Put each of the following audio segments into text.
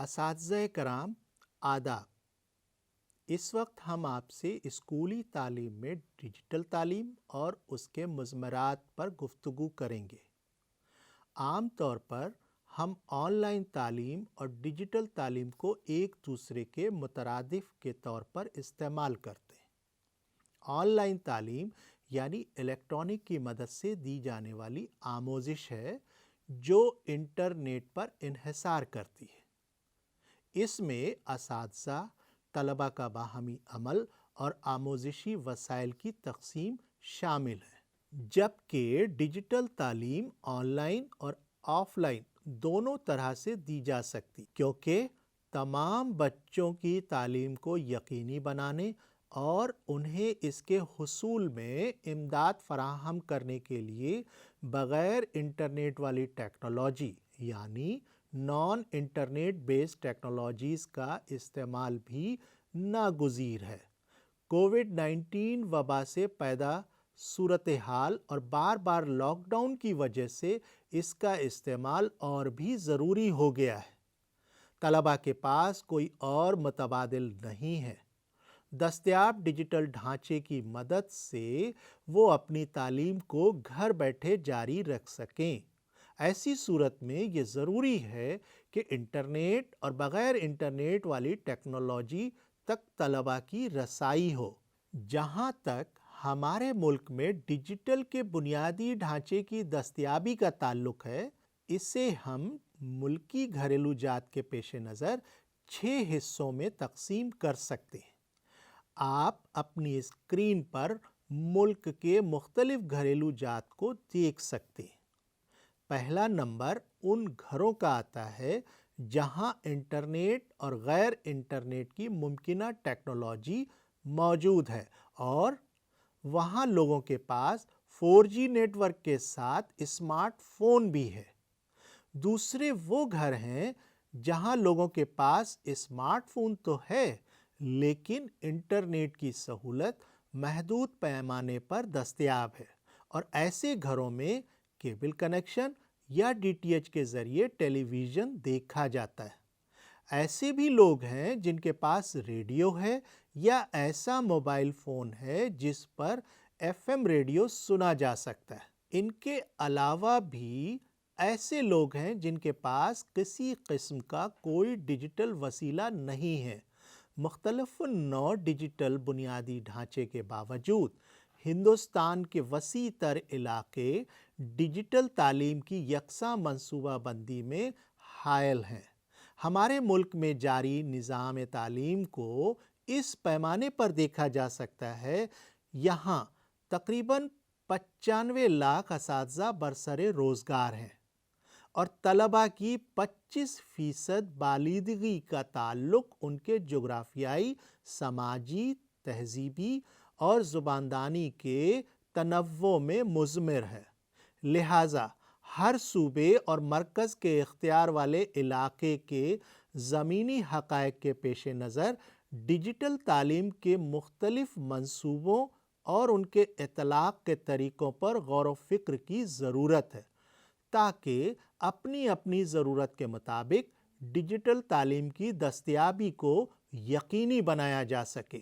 اساتذہ کرام آداب۔ اس وقت ہم آپ سے اسکولی تعلیم میں ڈیجیٹل تعلیم اور اس کے مضمرات پر گفتگو کریں گے۔ عام طور پر ہم آن لائن تعلیم اور ڈیجیٹل تعلیم کو ایک دوسرے کے مترادف کے طور پر استعمال کرتے ہیں۔ آن لائن تعلیم یعنی الیکٹرانک کی مدد سے دی جانے والی آموزش ہے جو انٹرنیٹ پر انحصار کرتی ہے۔ اس میں اساتذہ، طلباء کا باہمی عمل اور آموزشی وسائل کی تقسیم شامل ہے، جبکہ ڈیجیٹل تعلیم آن لائن اور آف لائن دونوں طرح سے دی جا سکتی، کیونکہ تمام بچوں کی تعلیم کو یقینی بنانے اور انہیں اس کے حصول میں امداد فراہم کرنے کے لیے بغیر انٹرنیٹ والی ٹیکنالوجی یعنی نان انٹرنیٹ بیسڈ ٹیکنالوجیز کا استعمال بھی ناگزیر ہے۔ کووڈ-19 وبا سے پیدا صورتحال اور بار بار لاک ڈاؤن کی وجہ سے اس کا استعمال اور بھی ضروری ہو گیا ہے۔ طلباء کے پاس کوئی اور متبادل نہیں ہے۔ دستیاب ڈیجیٹل ڈھانچے کی مدد سے وہ اپنی تعلیم کو گھر بیٹھے جاری رکھ سکیں۔ ایسی صورت میں یہ ضروری ہے کہ انٹرنیٹ اور بغیر انٹرنیٹ والی ٹیکنالوجی تک طلباء کی رسائی ہو۔ جہاں تک ہمارے ملک میں ڈیجیٹل کے بنیادی ڈھانچے کی دستیابی کا تعلق ہے، اسے ہم ملکی گھریلو جات کے پیش نظر 6 حصوں میں تقسیم کر سکتے ہیں۔ آپ اپنی اسکرین پر ملک کے مختلف گھریلو جات کو دیکھ سکتے ہیں۔ پہلا نمبر ان گھروں کا آتا ہے جہاں انٹرنیٹ اور غیر انٹرنیٹ کی ممکنہ ٹیکنالوجی موجود ہے اور وہاں لوگوں کے پاس 4G نیٹ ورک کے ساتھ اسمارٹ فون بھی ہے۔ دوسرے وہ گھر ہیں جہاں لوگوں کے پاس اسمارٹ فون تو ہے لیکن انٹرنیٹ کی سہولت محدود پیمانے پر دستیاب ہے، اور ایسے گھروں میں کیبل کنیکشن یا DTH کے ذریعے ٹیلی ویژن دیکھا جاتا ہے۔ ایسے بھی لوگ ہیں جن کے پاس ریڈیو ہے یا ایسا موبائل فون ہے جس پر FM ریڈیو سنا جا سکتا ہے۔ ان کے علاوہ بھی ایسے لوگ ہیں جن کے پاس کسی قسم کا کوئی ڈیجیٹل وسیلہ نہیں ہے۔ مختلف نوع ڈیجیٹل بنیادی ڈھانچے کے باوجود ہندوستان کے وسیع تر علاقے ڈیجیٹل تعلیم کی یکساں منصوبہ بندی میں حائل ہیں۔ ہمارے ملک میں جاری نظام تعلیم کو اس پیمانے پر دیکھا جا سکتا ہے۔ یہاں تقریباً 95 لاکھ اساتذہ برسر روزگار ہیں اور طلباء کی 25% بالیدگی کا تعلق ان کے جغرافیائی، سماجی، تہذیبی اور زباندانی کے تنوع میں مضمر ہے۔ لہٰذا ہر صوبے اور مرکز کے اختیار والے علاقے کے زمینی حقائق کے پیش نظر ڈیجیٹل تعلیم کے مختلف منصوبوں اور ان کے اطلاق کے طریقوں پر غور و فکر کی ضرورت ہے تاکہ اپنی اپنی ضرورت کے مطابق ڈیجیٹل تعلیم کی دستیابی کو یقینی بنایا جا سکے۔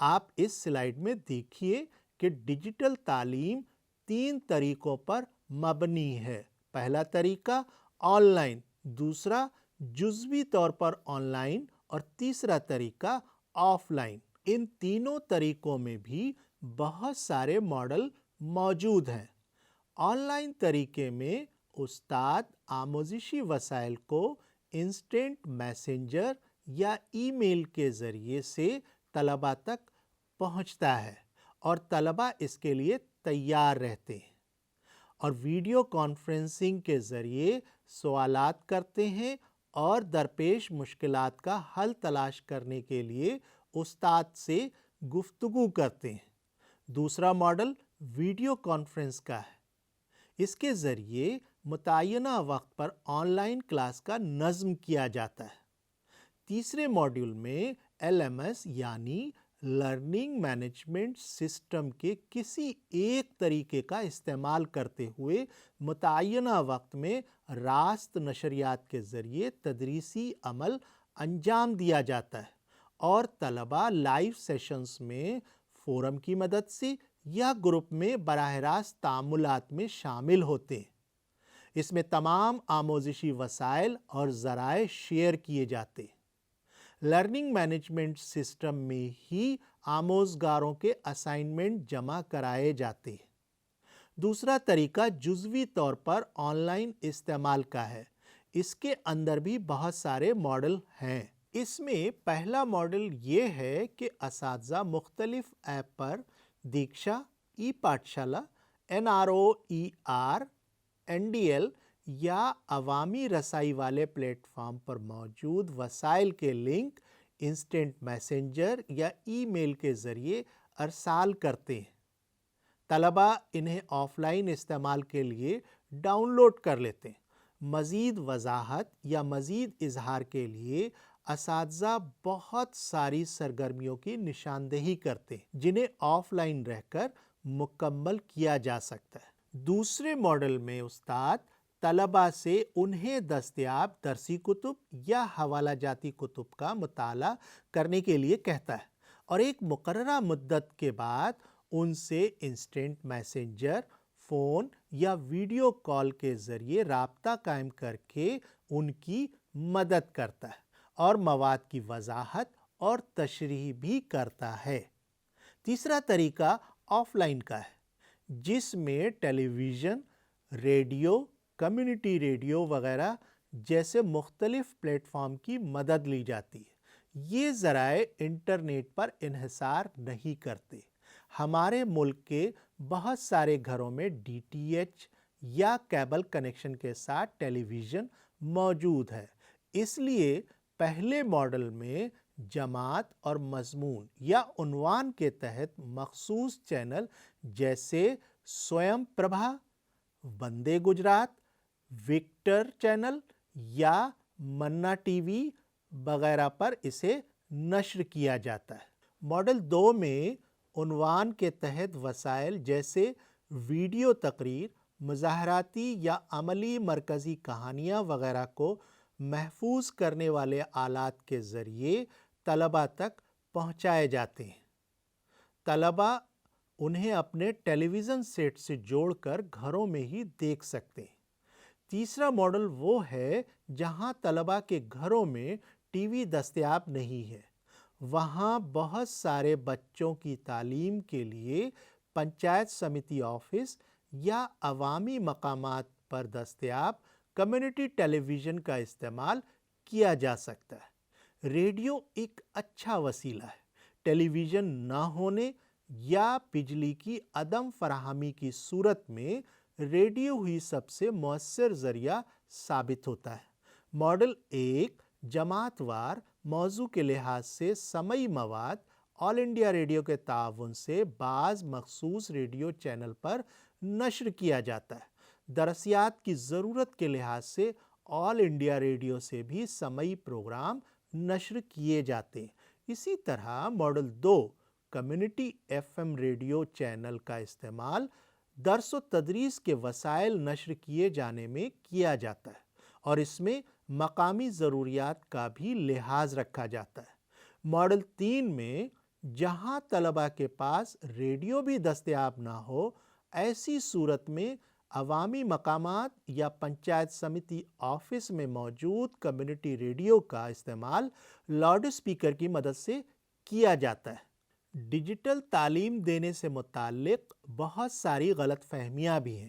آپ اس سلائیڈ میں دیکھیے کہ ڈیجیٹل تعلیم 3 طریقوں پر مبنی ہے۔ پہلا طریقہ آن لائن، دوسرا جزوی طور پر آن لائن اور تیسرا طریقہ آف لائن۔ ان تینوں طریقوں میں بھی بہت سارے ماڈل موجود ہیں۔ آن لائن طریقے میں استاد آموزشی وسائل کو انسٹنٹ میسنجر یا ای میل کے ذریعے سے طلباء تک پہنچتا ہے اور طلباء اس کے لیے تیار رہتے ہیں، اور ویڈیو کانفرنسنگ کے ذریعے سوالات کرتے ہیں اور درپیش مشکلات کا حل تلاش کرنے کے لیے استاد سے گفتگو کرتے ہیں۔ دوسرا ماڈل ویڈیو کانفرنس کا ہے۔ اس کے ذریعے متعینہ وقت پر آن لائن کلاس کا نظم کیا جاتا ہے۔ تیسرے ماڈیول میں LMS یعنی لرننگ مینجمنٹ سسٹم کے کسی ایک طریقے کا استعمال کرتے ہوئے متعینہ وقت میں راست نشریات کے ذریعے تدریسی عمل انجام دیا جاتا ہے اور طلبہ لائیو سیشنز میں فورم کی مدد سے یا گروپ میں براہ راست تعاملات میں شامل ہوتے ہیں۔ اس میں تمام آموزشی وسائل اور ذرائع شیئر کیے جاتے ہیں۔ لرننگ مینجمنٹ سسٹم میں ہی آموزگاروں کے اسائنمنٹ جمع کرائے جاتے ہیں۔ دوسرا طریقہ جزوی طور پر آن لائن استعمال کا ہے۔ اس کے اندر بھی بہت سارے ماڈل ہیں۔ اس میں پہلا ماڈل یہ ہے کہ اساتذہ مختلف ایپ پر دیکشا، ای پاٹھشالہ، NROER، NDL یا عوامی رسائی والے پلیٹ فارم پر موجود وسائل کے لنک انسٹنٹ میسنجر یا ای میل کے ذریعے ارسال کرتے ہیں۔ طلبہ انہیں آف لائن استعمال کے لیے ڈاؤن لوڈ کر لیتے ہیں۔ مزید وضاحت یا مزید اظہار کے لیے اساتذہ بہت ساری سرگرمیوں کی نشاندہی کرتے ہیں جنہیں آف لائن رہ کر مکمل کیا جا سکتا ہے۔ دوسرے ماڈل میں استاد طلبہ سے انہیں دستیاب درسی کتب یا حوالہ جاتی کتب کا مطالعہ کرنے کے لیے کہتا ہے اور ایک مقررہ مدت کے بعد ان سے انسٹنٹ میسنجر، فون یا ویڈیو کال کے ذریعے رابطہ قائم کر کے ان کی مدد کرتا ہے اور مواد کی وضاحت اور تشریح بھی کرتا ہے۔ تیسرا طریقہ آف لائن کا ہے، جس میں ٹیلی ویژن، ریڈیو، کمیونٹی ریڈیو وغیرہ جیسے مختلف پلیٹ فارم کی مدد لی جاتی ہے۔ یہ ذرائع انٹرنیٹ پر انحصار نہیں کرتے۔ ہمارے ملک کے بہت سارے گھروں میں DTH یا کیبل کنیکشن کے ساتھ ٹیلی ویژن موجود ہے۔ اس لیے پہلے ماڈل میں جماعت اور مضمون یا عنوان کے تحت مخصوص چینل جیسے سویم پربھا، وندے گجرات، وکٹر چینل یا منا ٹی وی وغیرہ پر اسے نشر کیا جاتا ہے۔ ماڈل 2 میں عنوان کے تحت وسائل جیسے ویڈیو تقریر، مظاہراتی یا عملی مرکزی کہانیاں وغیرہ کو محفوظ کرنے والے آلات کے ذریعے طلبہ تک پہنچائے جاتے ہیں۔ طلبہ انہیں اپنے ٹیلی ویژن سیٹ سے جوڑ کر گھروں میں ہی دیکھ سکتے ہیں۔ تیسرا ماڈل وہ ہے جہاں طلبہ کے گھروں میں ٹی وی دستیاب نہیں ہے۔ وہاں بہت سارے بچوں کی تعلیم کے لیے پنچایت سمیتی آفس یا عوامی مقامات پر دستیاب کمیونٹی ٹیلی ویژن کا استعمال کیا جا سکتا ہے۔ ریڈیو ایک اچھا وسیلہ ہے۔ ٹیلی ویژن نہ ہونے یا بجلی کی عدم فراہمی کی صورت میں ریڈیو ہی سب سے مؤثر ذریعہ ثابت ہوتا ہے۔ ماڈل 1 جماعت وار موضوع کے لحاظ سے سمعی مواد آل انڈیا ریڈیو کے تعاون سے بعض مخصوص ریڈیو چینل پر نشر کیا جاتا ہے۔ درسیات کی ضرورت کے لحاظ سے آل انڈیا ریڈیو سے بھی سمعی پروگرام نشر کیے جاتے ہیں۔ اسی طرح model 2 community FM radio channel کا استعمال درس و تدریس کے وسائل نشر کیے جانے میں کیا جاتا ہے اور اس میں مقامی ضروریات کا بھی لحاظ رکھا جاتا ہے۔ ماڈل 3 میں جہاں طلبہ کے پاس ریڈیو بھی دستیاب نہ ہو، ایسی صورت میں عوامی مقامات یا پنچایت سمیتی آفس میں موجود کمیونٹی ریڈیو کا استعمال لاؤڈ اسپیکر کی مدد سے کیا جاتا ہے۔ ڈیجیٹل تعلیم دینے سے متعلق بہت ساری غلط فہمیاں بھی ہیں۔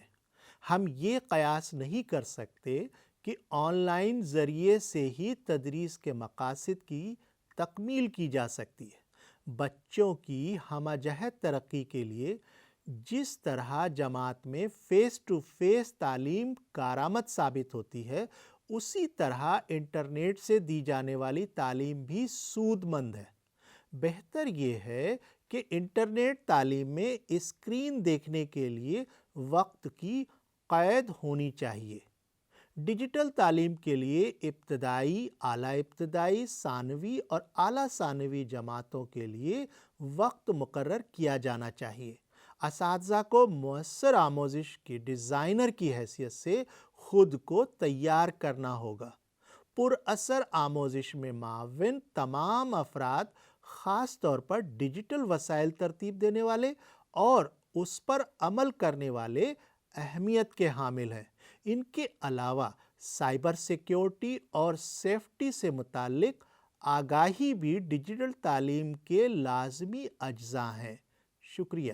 ہم یہ قیاس نہیں کر سکتے کہ آن لائن ذریعے سے ہی تدریس کے مقاصد کی تکمیل کی جا سکتی ہے۔ بچوں کی ہمہ جہت ترقی کے لیے جس طرح جماعت میں فیس ٹو فیس تعلیم کارآمد ثابت ہوتی ہے، اسی طرح انٹرنیٹ سے دی جانے والی تعلیم بھی سود مند ہے۔ بہتر یہ ہے کہ انٹرنیٹ تعلیم میں اسکرین دیکھنے کے لیے وقت کی قید ہونی چاہیے۔ ڈیجیٹل تعلیم کے لیے ابتدائی، اعلیٰ ابتدائی، ثانوی اور اعلیٰ ثانوی جماعتوں کے لیے وقت مقرر کیا جانا چاہیے۔ اساتذہ کو مؤثر آموزش کے ڈیزائنر کی حیثیت سے خود کو تیار کرنا ہوگا۔ پر اثر آموزش میں معاون تمام افراد، خاص طور پر ڈیجیٹل وسائل ترتیب دینے والے اور اس پر عمل کرنے والے اہمیت کے حامل ہیں۔ ان کے علاوہ سائبر سیکیورٹی اور سیفٹی سے متعلق آگاہی بھی ڈیجیٹل تعلیم کے لازمی اجزاء ہیں۔ شکریہ۔